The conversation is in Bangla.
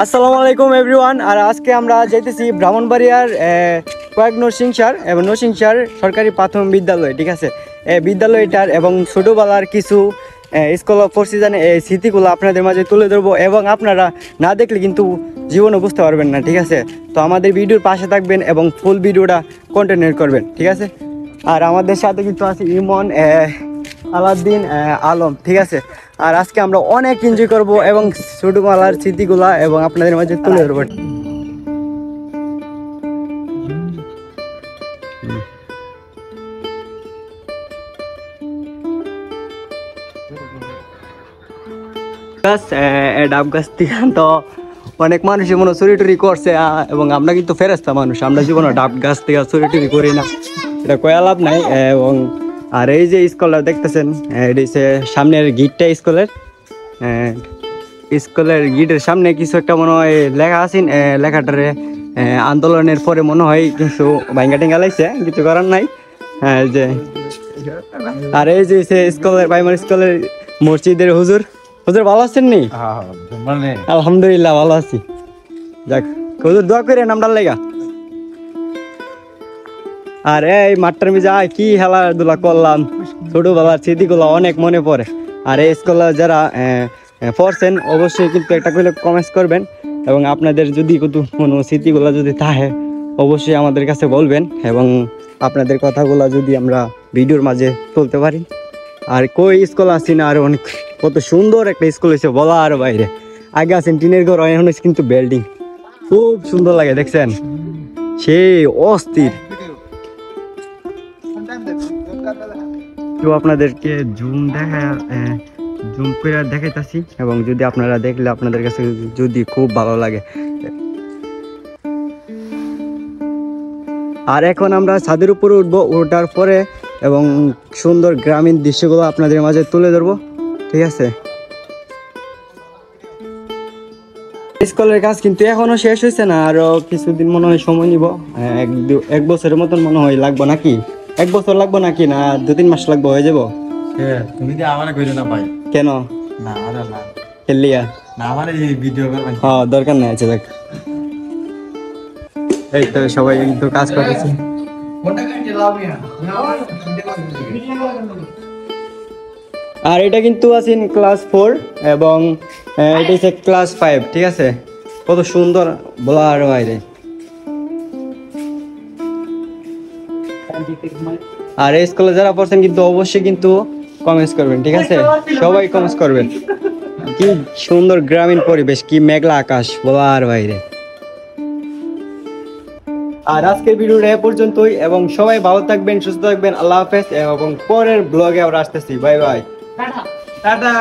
আসসালামু আলাইকুম এভরিওয়ান। আর আজকে আমরা যাইতেছি ব্রাহ্মণবাড়িয়ার কয়েক নরসিংসার এবং নরসিংসার সরকারি প্রাথমিক বিদ্যালয়, ঠিক আছে। বিদ্যালয়টার এবং ছোটোবেলার কিছু স্কুল অফ ফোর্সিজানের এই স্মৃতিগুলো আপনাদের মাঝে তুলে ধরবো, এবং আপনারা না দেখলে কিন্তু জীবনে বুঝতে পারবেন না, ঠিক আছে। তো আমাদের ভিডিওর পাশে থাকবেন এবং ফুল ভিডিওটা কন্টিনিউ করবেন, ঠিক আছে। আর আমাদের সাথে কিন্তু আছে ইমন, আলাউদ্দিন, আলম, ঠিক আছে। আর আজকে আমরা অনেক এনজয় করব এবং ছোটবেলার স্মৃতিগুলা এবং আপনাদের মাঝে তুলে ধরবো। ডাব গাছ থেকে তো অনেক মানুষই মনে চুরি টুরি করছে, এবং আমরা কিন্তু ফেরেস্তা মানুষ, আমরা জীবনে ডাব গাছ থেকে চুরি টুরি করি না, এটা কয়া লাভ নাই। এবং আর এই যে স্কুলটা দেখতেছেন, এটা হচ্ছে সামনের গিটটা স্কুলের। স্কুলের গিটের সামনে কিছু একটা মনে হয় লেখা আছে, লেখাটারে আন্দোলনের পরে মনে হয় কিছু ভাঙ্গা টেঙ্গা লাগছে, কিছু করার নাই। যে আর এই যে স্কুলের প্রাইমারি স্কুলের মসজিদের হুজুর ভালো আছেন নি? আলহামদুলিল্লাহ ভালো আছি। যাক হুজুর দোয়া করে নামটার লেগা। আর এই মাঠটার মিজা কি খেলাধুলা করলাম, ছোটবেলার স্মৃতিগুলো অনেক মনে পড়ে। আর এই স্কুলে যারা পড়ছেন অবশ্যই কিন্তু একটা করে কমেন্টস করবেন, এবং আপনাদের যদি কোনো স্মৃতিগুলো যদি থাকে অবশ্যই আমাদের কাছে বলবেন, এবং আপনাদের কথাগুলো যদি আমরা ভিডিওর মাঝে তুলতে পারি। আর কই স্কুল আসি না, আর অনেক কত সুন্দর একটা স্কুল হয়েছে বলা আর বাইরে। আগে আছেন টিনের ঘর, এখন হচ্ছে কিন্তু বিল্ডিং, খুব সুন্দর লাগে, দেখছেন সেই অস্থির। তো আপনাদেরকে জুম করে দেখাইতেছি, এবং যদি আপনারা দেখলে আপনাদের কাছে যদি খুব ভালো লাগে। আর এখন আমরা ছাদের উপরে উঠবো, ওঠার পরে এবং সুন্দর গ্রামীণ দৃশ্যগুলো আপনাদের মাঝে তুলে ধরবো, ঠিক আছে। স্কুলের কাজ কিন্তু এখনো শেষ হয়েছে না, আরো কিছুদিন মনে হয় সময় নিব, এক বছরের মতন মনে হয় লাগবো নাকি, 1 বছর লাগবো নাকি, না 2-3 মাস লাগবো, হয়ে যাবো। তুমি তো আমার কইছো না ভাই। কেন না আরে না খেললিয়া না আমার এই ভিডিও করবেন। হ্যাঁ দরকার নাই, আছে দেখ। এই তো সবাই কিন্তু কাজ করতেছে। আর এটা কিন্তু আছে ক্লাস 4 এবং এটা হচ্ছে ক্লাস 5, ঠিক আছে। কত সুন্দর বলার বাইরে। আর এই স্কুলে যারা পড়ছেন কিন্তু অবশ্যই কিন্তু কমেন্টস করবেন, ঠিক আছে, সবাই কমেন্টস করবেন। কি সুন্দর গ্রামীণ পরিবেশ, কি মেঘলা আকাশ বলার বাইরে। আর আজকের ভিডিওটা এ পর্যন্তই, এবং সবাই ভালো থাকবেন, সুস্থ থাকবেন, আল্লাহ হাফেজ। এবং পরের ব্লগে আমরা আসতেছি, বাই বাই, টাটা।